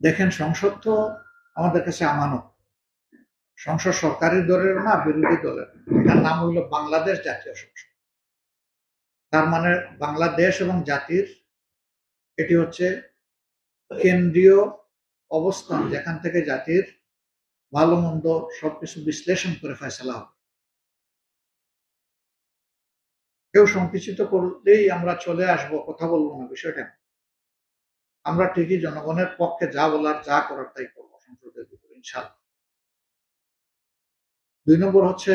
দেখেন, সংসদ তো আমাদের কাছে আমানত। সংসদ সরকারি দলের না, বিরোধী দলের। এটার নাম হইল বাংলাদেশ জাতীয় সংসদ। তার মানে বাংলাদেশ এবং জাতির, এটি হচ্ছে কেন্দ্রীয় অবস্থান, যেখান থেকে জাতির ভালো মন্দ সবকিছু বিশ্লেষণ করে ফয়সালা হবে। কেউ সংকুচিত করলেই আমরা চলে আসব, কথা বলবো না, বিষয়টা না। আমরা ঠিকই জনগণের পক্ষে যা বলার, যা করার তাই করবো সংসদের ভিতরে, ইনশাআল্লাহ। 2 নম্বর হচ্ছে,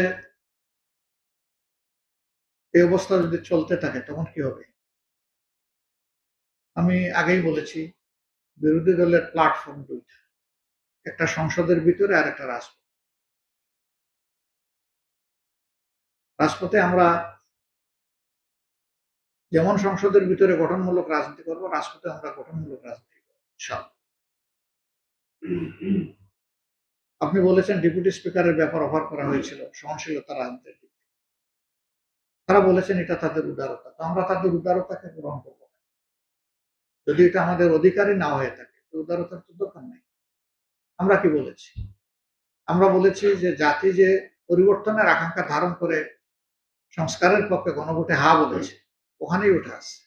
এই অবস্থা যদি চলতে থাকে তখন কি হবে? আমি আগেই বলেছি, বিরোধী দলের প্ল্যাটফর্ম দুইটা, একটা সংসদের ভিতরে আর একটা রাজপথ। রাজপথে আমরা যেমন সংসদের ভিতরে গঠনমূলক রাজনীতি করবো, রাজপথে আমরা গঠনমূলক রাজনীতি করবো, ইনশাআল্লাহ। আপনি বলেছেন ডেপুটি স্পিকারের ব্যাপার অফার করা হয়েছিল সহনশীলতা রাজনীতির দিক থেকে। তারা বলেছেন এটা তাদের উদারতা, তো আমরা তাদের উদারতাকে গ্রহণ করবো। যদি এটা আমাদের অধিকারই না হয়ে থাকে, তো উদারতার তো দরকার নেই। আমরা কি বলেছি? আমরা বলেছি যে জাতি যে পরিবর্তনের আকাঙ্ক্ষা ধারণ করে সংস্কারের পক্ষে গণভোটে হা বলেছে, ওখানেই উঠে আসছে।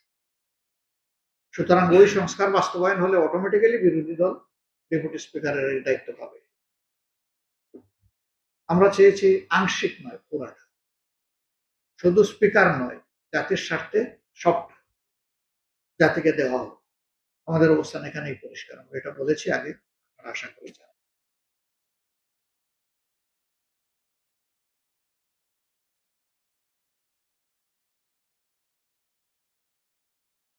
সুতরাং ওই সংস্কার বাস্তবায়ন হলে অটোমেটিক্যালি বিরোধী দল ডেপুটি স্পিকারের এই দায়িত্ব পাবে। আমরা চেয়েছি আংশিক নয়, পুরাটা। শুধু স্পিকার নয়, জাতির স্বার্থে সব জাতিকে দেওয়া হবে। আমাদের অবস্থান এখানেই পরিষ্কার, আমরা এটা বলেছি আগে, আশা করি।